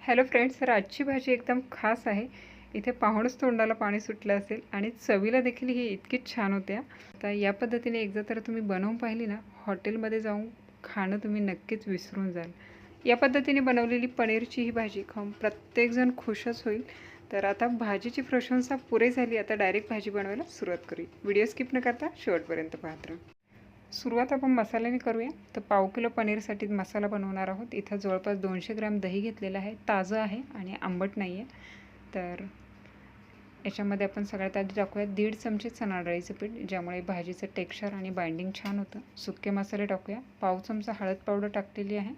Hello friends, तर आजची भाजी एकदम खास आहे. इथे पाहूनच तोंडाला पाणी सुटलं असेल आणि चवीला देखील ही इतकीच छान होत्या. तर या पद्धतीने एकदा तर तुम्ही बनवून पाहिली ना, हॉटेलमध्ये जाऊन खाणं तुम्ही नक्कीच विसरून जाल. या पद्धतीने बनवलेली पनीरची ही भाजी खाऊन प्रत्येकजण खुशच होईल. तर आता भाजीची प्रशंसा पुरे झाली. आता डायरेक्ट भाजी बनवायला सुरुवात करूया. व्हिडिओ स्किप न करता शेवटपर्यंत पाहत राहा. सुरुवात आपण मसाल्याने करूया. तर पाव किलो पनीरसाठी मसाला बनवणार आहोत. इथं जवळपास 200 ग्रॅम दही घेतलेलं आहे. ताजं आहे आणि आंबट नाही आहे. तर याच्यामध्ये आपण सगळ्यात आधी टाकूया 1.5 चमचे चणा डाळीचं पीठ, ज्यामुळे भाजीचं टेक्स्चर आणि बाइंडिंग छान होतं. सुके मसाले टाकूया. पाव चमचा हळद पावडर टाकलेली आहे.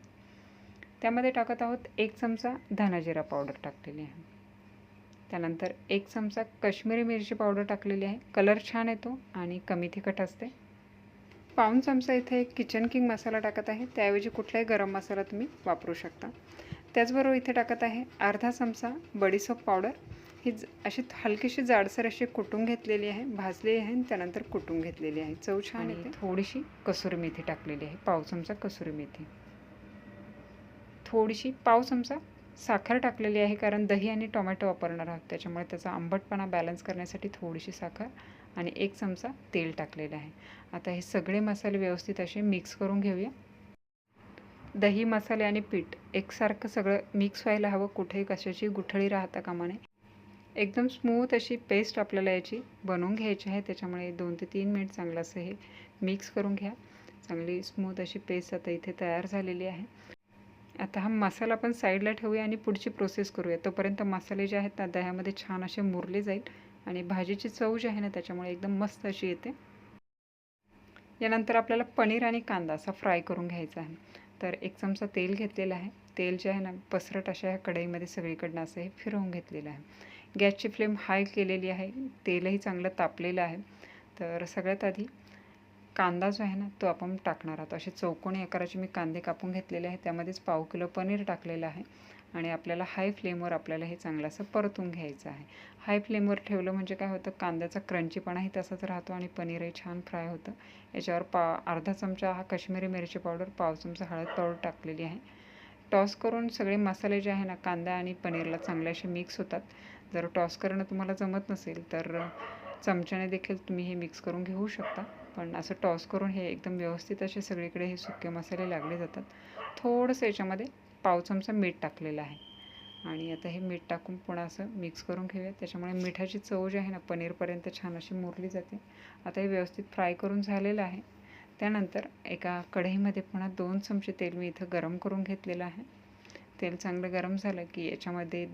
त्यामध्ये टाकत आहोत 1 चमचा धना पावडर टाकलेली आहे. त्यानंतर 1 चमचा काश्मीरी मिरची पावडर टाकलेली आहे. कलर छान येतो आणि कमी तिखट असते. पाऊण चमचा इथे एक किचन किंग मसाला टाकत आहे. त्याऐवजी कुठलाही गरम मसाला तुम्ही वापरू शकता. त्याचबरोबर इथे टाकत आहे अर्धा चमचा बडीशेप पावडर. ही अशी हलकीशी जाडसर अशी कुटून घेतलेली आहे, भाजलेली आहे आणि त्यानंतर कुटून घेतलेली आहे. चव छान येते. थोडीशी कसुरी मेथी टाकलेली आहे, पाव चमचा कसुरी मेथी. थोडीशी पाव चमचा साखर टाकलेली आहे, कारण दही आणि टोमॅटो वापरणार आहोत, त्याच्यामुळे त्याचा आंबटपणा बॅलन्स करण्यासाठी थोडीशी साखर आणि 1 चमचा तेल टाकलेलं आहे. आता हे सगळे मसाले व्यवस्थित असे मिक्स करून घेऊया. दही, मसाले आणि पीठ एकसारखं सगळं मिक्स व्हायला हवं. कुठेही कशाची गुठळी राहता कामा नये. एकदम स्मूथ अशी पेस्ट आपल्याला याची बनवून घ्यायची आहे. त्याच्यामुळे 2 ते 3 मिनिट चांगलं असं हे मिक्स करून घ्या. चांगली स्मूथ अशी पेस्ट आता इथे तयार झालेली आहे. आता हा मसाला आपण साईडला ठेवूया आणि पुढची प्रोसेस करूया. तोपर्यंत मसाले जे आहेत ना, दह्यामध्ये छान असे मुरले जाईल आणि भाजीची चव जी आहे ना, त्याच्यामुळे एकदम मस्त अशी येते. यानंतर आपल्याला पनीर आणि कांदा असा फ्राय करून घ्यायचा आहे. तर 1 चमचा तेल घेतलेलं आहे. तेल जे आहे ना, पसरट अशा ह्या कढईमध्ये सगळीकडनं असं हे फिरवून घेतलेलं आहे. गॅसची फ्लेम हाय केलेली आहे. तेलही चांगलं तापलेलं आहे. तर सगळ्यात आधी कांदा जो आहे ना, तो आपण टाकणार आहोत. असे चौकोनी आकाराचे मी कांदे कापून घेतलेले आहे. त्यामध्येच पाव किलो पनीर टाकलेलं आहे आणि आपल्याला हाय फ्लेमवर आपल्याला हे चांगलं असं परतून घ्यायचं आहे. हाय फ्लेमवर ठेवलं म्हणजे काय होतं, कांद्याचा क्रंचीपणाही तसाच राहतो आणि पनीरही छान फ्राय होतं. याच्यावर अर्धा चमचा हा काश्मीरी मिरची पावडर, पाव चमचा हळद पावडर टाकलेली आहे. टॉस करून सगळे मसाले जे आहे ना, कांदा आणि पनीरला चांगले असे मिक्स होतात. जर टॉस करणं तुम्हाला जमत नसेल तर चमच्याने देखील तुम्ही हे मिक्स करून घेऊ शकता. पण असं टॉस करून हे एकदम व्यवस्थित असे सगळीकडे हे सुके मसाले लागले जातात. थोडंसं याच्यामध्ये पाव चमचा मीठ टाकलेलं आहे आणि आता हे मीठ टाकून पुन्हा असं मिक्स करून घेऊया. त्याच्यामुळे मिठाची चव जी आहे ना, पनीरपर्यंत छान अशी मुरली जाते. आता हे व्यवस्थित फ्राय करून झालेलं आहे. त्यानंतर एका कढईमध्ये पुन्हा 2 चमचे तेल मी इथं गरम करून घेतलेलं आहे. तेल चांगलं गरम झालं की याच्यामध्ये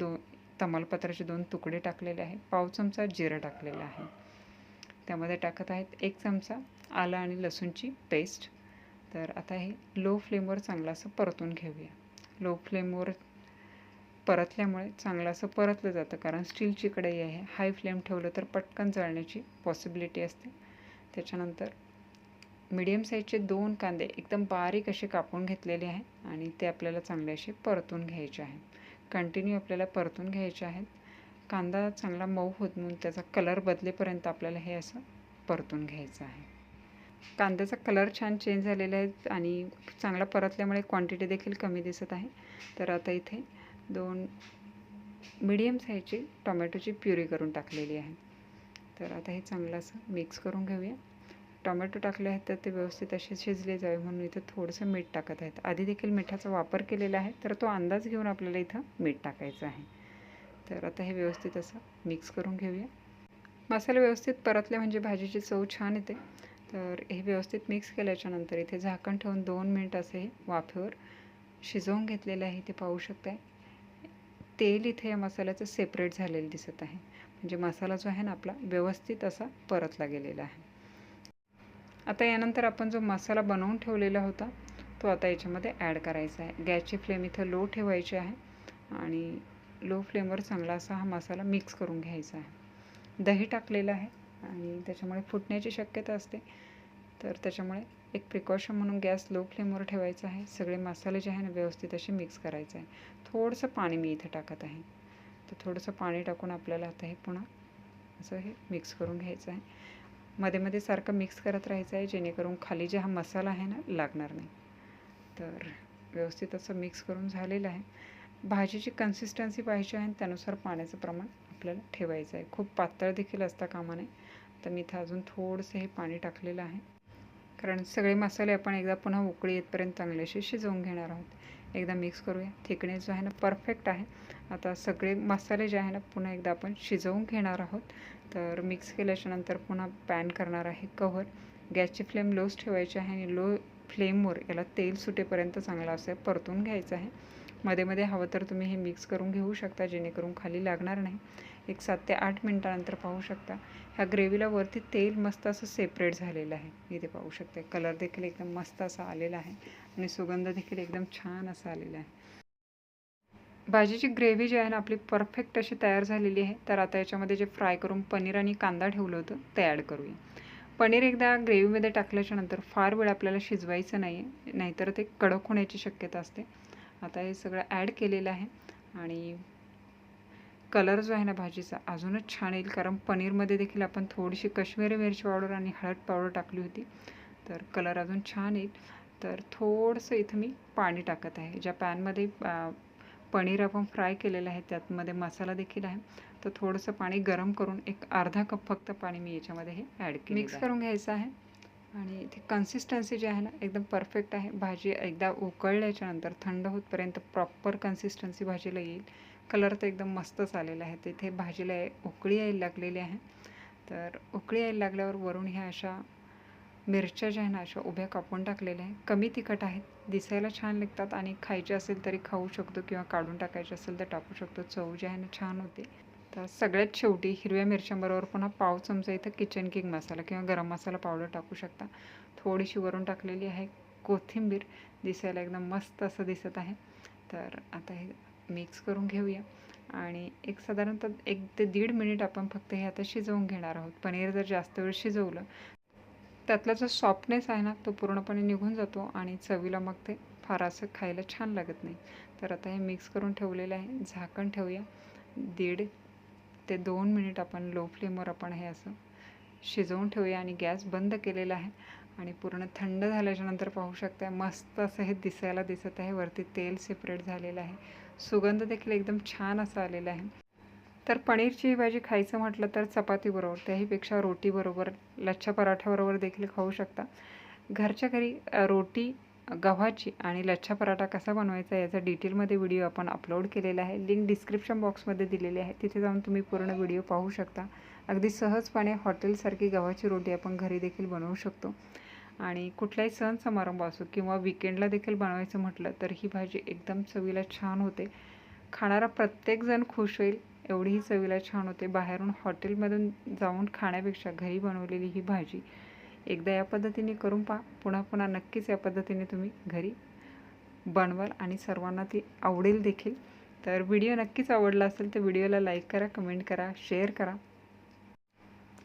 तमालपत्राचे 2 तुकडे टाकलेले आहे. पाव चमचा जिरं टाकलेलं आहे. त्यामध्ये टाकत आहेत 1 चमचा आलं आणि लसूणची पेस्ट. तर आता हे लो फ्लेमवर चांगलं असं परतून घेऊया. लो फ्लेमवर परतल्यामुळे चांगलं असं परतलं जातं, कारण स्टीलची कढई आहे. हाय फ्लेम ठेवलं तर पटकन जळण्याची पॉसिबिलिटी असते. त्याच्यानंतर मीडियम साईजचे 2 कांदे एकदम बारीक असे कापून घेतलेले आहे आणि ते आपल्याला चांगले असे परतून घ्यायचे आहे. कंटिन्यू आपल्याला परतून घ्यायचे आहेत. कांदा चांगला मऊ होत म्हणून त्याचा कलर बदलेपर्यंत आपल्याला हे असं परतून घ्यायचं आहे. कांद्याचा कलर छान चेंज झालेला आहे आणि चांगला परतल्यामुळे क्वांटिटी देखील कमी दिसत आहे. तर आता इथे 2 मीडियम साईजची टोमॅटोची प्युरी करून टाकलेली आहे. तर आता हे चांगलं असं मिक्स करून घेऊया. टोमॅटो टाकले आहेत तर ते व्यवस्थित असे शिजले जावे म्हणून इथं थोडंसं मीठ टाकत आहेत. आधी देखील मिठाचा वापर केलेला आहे, तर तो अंदाज घेऊन आपल्याला इथं मीठ टाकायचं आहे. तर आता हे व्यवस्थित असं मिक्स करून घेऊया. मसाले व्यवस्थित परतले म्हणजे भाजीची चव छान येते. तर हे व्यवस्थित मिक्स केल्याच्यानंतर इथे झाकण ठेवून 2 मिनिट असे हे वाफेवर शिजवून घेतलेलं आहे. ते पाहू शकताय. तेल इथे या मसाल्याचं सेपरेट झालेलं दिसत आहे. म्हणजे मसाला जो आहे ना आपला व्यवस्थित असा परतला गेलेला आहे. आता यानंतर आपण जो मसाला बनवून ठेवलेला होता तो आता याच्यामध्ये ॲड करायचा आहे. गॅसची फ्लेम इथं लो ठेवायची आहे आणि लो फ्लेमवर चांगला असा हा मसाला मिक्स करून घ्यायचा आहे. दही टाकलेलं आहे आणि त्याच्यामुळे फुटण्याची शक्यता असते. तर त्याच्यामुळे एक प्रिकॉशन म्हणून गॅस लो फ्लेमवर ठेवायचा आहे. सगळे मसाले जे आहे ना व्यवस्थित असे मिक्स करायचे आहे. थोडंसं पाणी मी इथे टाकत आहे. तर थोडंसं पाणी टाकून आपल्याला आता हे पुन्हा असं हे मिक्स करून घ्यायचं आहे. मध्ये मध्ये सारखं मिक्स करत राहायचं आहे, जेणेकरून खाली जे हा मसाला आहे ना लागणार नाही. तर व्यवस्थित असं मिक्स करून झालेलं आहे. भाजीची कन्सिस्टन्सी पाहिजे आहे त्यानुसार पाण्याचं प्रमाण आपल्याला ठेवायचं आहे. खूप पातळ देखील असता कामा नये. तर मी इथं अजून थोडंसं हे पाणी टाकलेलं आहे, कारण सगळे मसाले आपण एकदा पुन्हा उकळी येतपर्यंत चांगले असे शिजवून घेणार आहोत. एकदा मिक्स करूया. थिकनेस जो आहे ना परफेक्ट आहे. आता सगळे मसाले जे आहे ना पुन्हा एकदा आपण शिजवून घेणार आहोत. तर मिक्स केल्याच्यानंतर पुन्हा पॅन करणार आहे कव्हर. गॅसची फ्लेम लोच ठेवायची आहे आणि लो फ्लेमवर याला तेल सुटेपर्यंत चांगला असं परतून घ्यायचं आहे. मध्ये मध्ये हवं तर तुम्ही हे मिक्स करून घेऊ शकता, जेणेकरून खाली लागणार नाही. एक 7 ते 8 मिनटानंतर पाहू शकता ह्या ग्रेव्हीला वरती तेल मस्त असं सेपरेट झालेलं आहे. इथे पाहू शकता कलर देखील एकदम मस्त असा आलेला आहे आणि सुगंध देखील एकदम छान असा आलेला आहे. भाजीची ग्रेव्ही जी आहे ना आपली परफेक्ट अशी तयार झालेली आहे. तर आता याच्यामध्ये जे फ्राय करून पनीर आणि कांदा ठेवलं होतं ते ॲड करूया. पनीर एकदा ग्रेव्हीमध्ये टाकल्याच्या नंतर फार वेळ आपल्याला शिजवायचं नाही आहे, नाहीतर ते कडक होण्याची शक्यता असते. आता हे सगळं ॲड केलेलं आहे आणि कलर जो आहे ना भाजीचा अजूनच छान येईल, कारण पनीरमध्ये देखील आपण थोडीशी काश्मीरी मिरची पावडर आणि हळद पावडर टाकली होती. तर कलर अजून छान येईल. तर थोडंसं इथं मी पाणी टाकत आहे. ज्या पॅनमध्ये पनीर आपण फ्राय केलेलं आहे त्यातमध्ये मसाला देखील आहे. तर थोडंसं पाणी गरम करून एक अर्धा कप फक्त पाणी मी याच्यामध्ये हे ॲड केलं, मिक्स करून घ्यायचं आहे. आणि इथे कन्सिस्टन्सी जी आहे ना एकदम परफेक्ट आहे. भाजी एकदा उकळल्याच्या नंतर थंड होतपर्यंत प्रॉपर कन्सिस्टन्सी भाजीला येईल. कलर तर एकदम मस्तच आलेला आहे. तिथे भाजीला उकळी यायला लागलेली आहे. तर उकळी यायला लागल्यावर वरून ह्या अशा मिरच्या ज्या आहे ना अशा उभ्या कापून टाकलेल्या आहे. कमी तिखट आहेत, दिसायला छान लागतात आणि खायचे असेल तरी खाऊ शकतो किंवा काढून टाकायचे असेल तर टाकू शकतो. चव जी आहे ना छान होते. तर सगळ्यात शेवटी हिरव्या मिरच्यांबरोबर पुन्हा पाव चमचा इथं किचन किंग मसाला किंवा गरम मसाला पावडर टाकू शकता. थोडीशी वरून टाकलेली आहे कोथिंबीर, दिसायला एकदम मस्त असं दिसत आहे. तर आता हे मिक्स करून घेऊया आणि एक साधारणतः 1 ते 1.5 मिनिट आपण फक्त हे आता शिजवून घेणार आहोत. पनीर जर जास्त वेळ शिजवलं त्यातला जो सॉफ्टनेस आहे ना तो पूर्णपणे निघून जातो आणि चवीला मग ते फार असं खायला छान लागत नाही. तर आता हे मिक्स करून ठेवलेलं आहे. झाकण ठेवूया. 1.5 ते 2 मिनिट आपण लो फ्लेमवर आपण हे असं शिजवून ठेवूया आणि गॅस बंद केलेला आहे. आणि पूर्ण थंड झाल्याच्यानंतर पाहू शकता मस्त असं हे दिसायला दिसत आहे. वरती तेल सेपरेट झालेलं आहे. सुगंध देखील एकदम छान असा आलेला आहे. तर पनीरची ही भाजी खायचं म्हटलं तर चपातीबरोबर, त्याहीपेक्षा रोटीबरोबर, लच्छा पराठ्याबरोबर देखील खाऊ शकता. घरच्या घरी रोटी गव्हाची आणि लच्छा पराठा कसा बनवायचा याचा डिटेलमध्ये व्हिडिओ आपण अपलोड केलेला आहे. लिंक डिस्क्रिप्शन बॉक्समध्ये दिलेली आहे. तिथे जाऊन तुम्ही पूर्ण व्हिडिओ पाहू शकता. अगदी सहजपणे हॉटेलसारखी गव्हाची रोटी आपण घरी देखील बनवू शकतो. आणि कुठलाही सण समारंभ असो किंवा विकेंडला देखील बनवायचं म्हटलं तर ही भाजी एकदम चवीला छान होते. खाणारा प्रत्येकजण खुश होईल एवढी ही चवीला छान होते. बाहेरून हॉटेलमधून जाऊन खाण्यापेक्षा घरी बनवलेली ही भाजी एकदा या पद्धतीने करून पहा. पुन्हा पुन्हा नक्कीच या पद्धतीने तुम्ही घरी बनवाल आणि सर्वांना ती आवडेल देखील. तर व्हिडिओ नक्कीच आवडला असेल तर व्हिडिओला लाईक करा, कमेंट करा, शेअर करा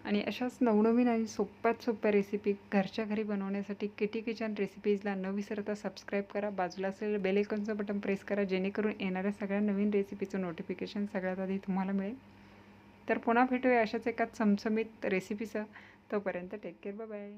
आणि अशाच नवनवीन आणि सोप्यात सोप्या रेसिपी घरच्या घरी बनवण्यासाठी किटी किचन रेसिपीजला न विसरता सबस्क्राईब करा. बाजूला असलेलं बेल आयकॉनचं बटन प्रेस करा, जेणेकरून येणाऱ्या सगळ्या नवीन रेसिपीचं नोटिफिकेशन सगळ्यात आधी तुम्हाला मिळेल. तर पुन्हा भेटूया अशाच एका चमचमीत रेसिपीचं. तोपर्यंत टेक केअर, बाय बाय.